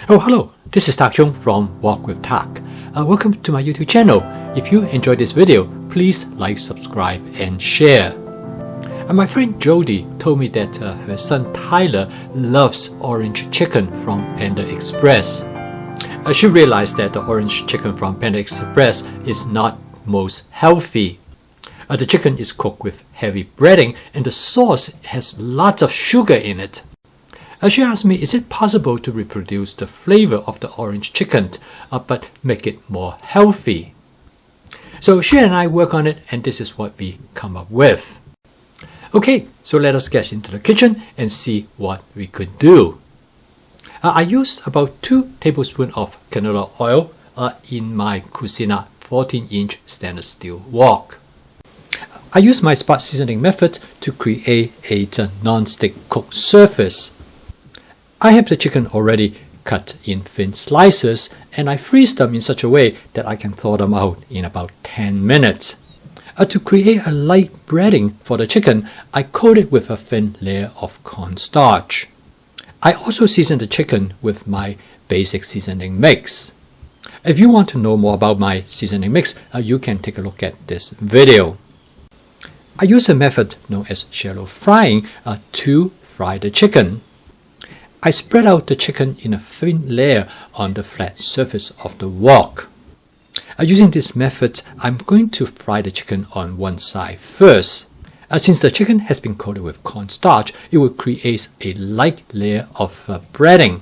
Oh, hello, this is Tak Chung from Walk with Tak. Welcome to my YouTube channel. If you enjoyed this video, please like, subscribe and share. My friend Jody told me that her son Tyler loves orange chicken from Panda Express. She realized that the orange chicken from Panda Express is not most healthy. The chicken is cooked with heavy breading and the sauce has lots of sugar in it. She asked me, is it possible to reproduce the flavor of the orange chicken but make it more healthy? So she and I work on it and this is what we come up with. Okay, so let us get into the kitchen and see what we could do. I used about 2 tablespoons of canola oil in my Cucina 14-inch stainless steel wok. I used my spot seasoning method to create a non-stick cooked surface. I have the chicken already cut in thin slices and I freeze them in such a way that I can thaw them out in about 10 minutes. To create a light breading for the chicken, I coat it with a thin layer of cornstarch. I also season the chicken with my basic seasoning mix. If you want to know more about my seasoning mix, you can take a look at this video. I use a method known as shallow frying to fry the chicken. I spread out the chicken in a thin layer on the flat surface of the wok. Using this method, I'm going to fry the chicken on one side first. Since the chicken has been coated with cornstarch, it will create a light layer of breading.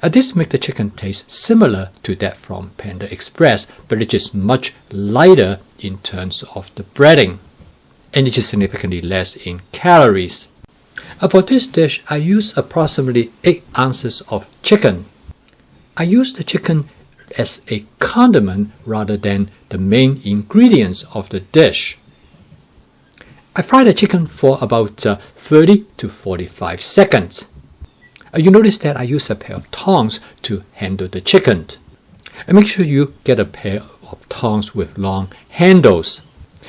This makes the chicken taste similar to that from Panda Express, but it is much lighter in terms of the breading, and it is significantly less in calories. For this dish, I use approximately 8 ounces of chicken. I use the chicken as a condiment rather than the main ingredients of the dish. I fry the chicken for about 30 to 45 seconds. You notice that I use a pair of tongs to handle the chicken. Make sure you get a pair of tongs with long handles.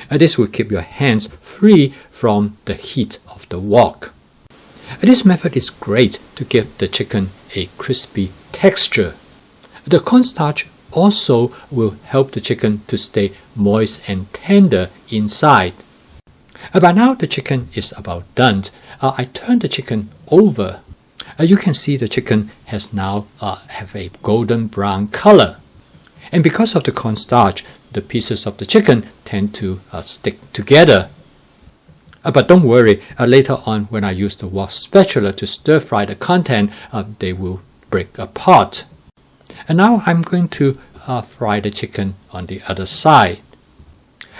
This will keep your hands free from the heat of the wok. This method is great to give the chicken a crispy texture. The cornstarch also will help the chicken to stay moist and tender inside. By now the chicken is about done. I turn the chicken over. You can see the chicken has now have a golden brown color. And because of the cornstarch, the pieces of the chicken tend to stick together. But don't worry, later on when I use the wok spatula to stir fry the content, they will break apart. And now I'm going to fry the chicken on the other side.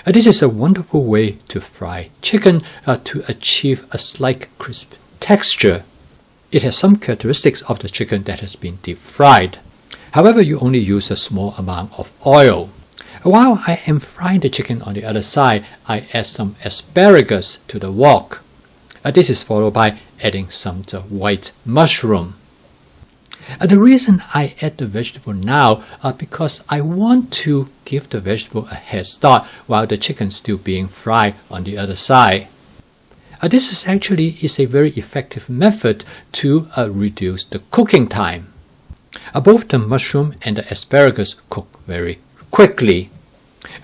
This is a wonderful way to fry chicken to achieve a slight crisp texture. It has some characteristics of the chicken that has been deep fried. However, you only use a small amount of oil. While I am frying the chicken on the other side, I add some asparagus to the wok. This is followed by adding some white mushroom. The reason I add the vegetable now because I want to give the vegetable a head start while the chicken is still being fried on the other side. This is a very effective method to reduce the cooking time. Both the mushroom and the asparagus cook very quickly.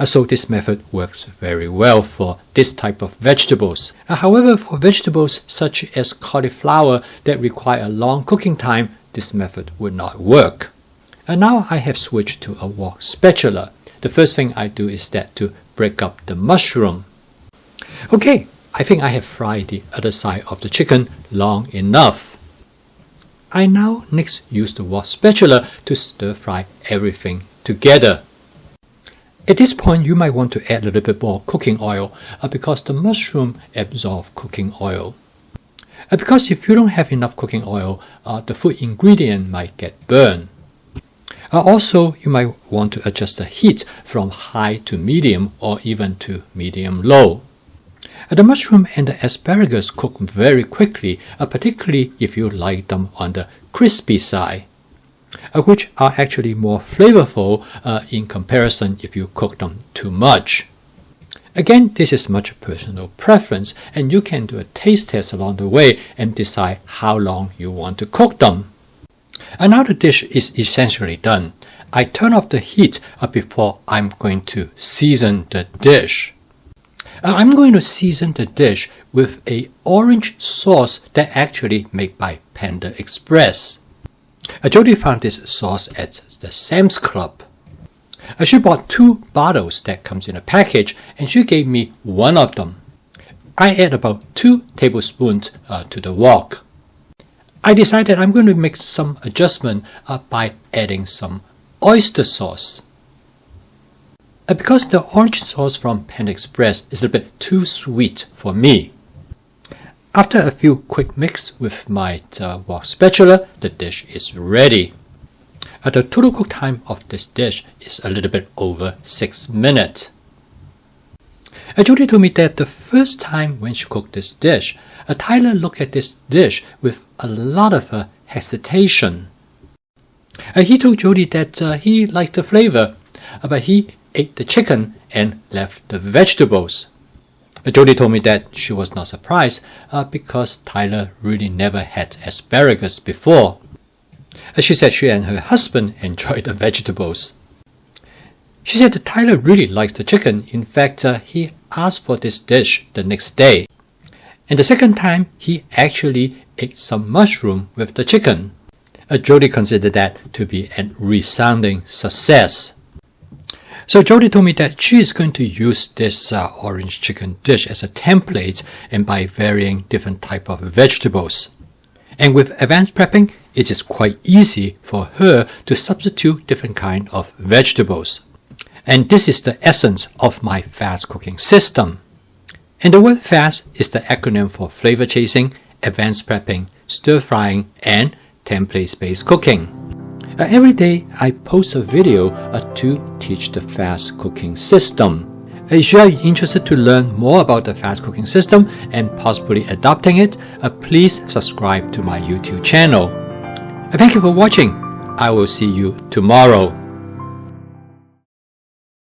So this method works very well for this type of vegetables. However, for vegetables such as cauliflower that require a long cooking time, this method would not work. And now I have switched to a wok spatula. The first thing I do is to break up the mushroom. Okay, I think I have fried the other side of the chicken long enough. I now next use the wok spatula to stir fry everything together. At this point, you might want to add a little bit more cooking oil because the mushroom absorbs cooking oil. Because if you don't have enough cooking oil, the food ingredient might get burned. Also, you might want to adjust the heat from high to medium or even to medium-low. The mushroom and the asparagus cook very quickly, particularly if you like them on the crispy side, which are actually more flavorful in comparison if you cook them too much. Again, this is much personal preference, and you can do a taste test along the way and decide how long you want to cook them. And now the dish is essentially done. I turn off the heat before I'm going to season the dish. I'm going to season the dish with a orange sauce that actually made by Panda Express. Jody found this sauce at the Sam's Club. She bought 2 bottles that comes in a package and she gave me one of them. I add about 2 tablespoons to the wok. I decided I'm going to make some adjustment by adding some oyster sauce. Because the orange sauce from Panda Express is a bit too sweet for me. After a few quick mix with my wok spatula, the dish is ready. The total cook time of this dish is a little bit over 6 minutes. Jody told me that the first time when she cooked this dish, Tyler looked at this dish with a lot of hesitation. He told Jody that he liked the flavor, but he ate the chicken and left the vegetables. Jody told me that she was not surprised because Tyler really never had asparagus before. She said she and her husband enjoyed the vegetables. She said that Tyler really likes the chicken. In fact, he asked for this dish the next day. And the second time, he actually ate some mushroom with the chicken. Jody considered that to be a resounding success. So Jody told me that she is going to use this orange chicken dish as a template and by varying different type of vegetables. And with advanced prepping, it is quite easy for her to substitute different kind of vegetables. And this is the essence of my fast cooking system. And the word FAST is the acronym for flavor chasing, advanced prepping, stir frying, and template-based cooking. Every day I post a video to teach the fast cooking system. If you are interested to learn more about the fast cooking system and possibly adopting it, please subscribe to my YouTube channel. Thank you for watching. I will see you tomorrow.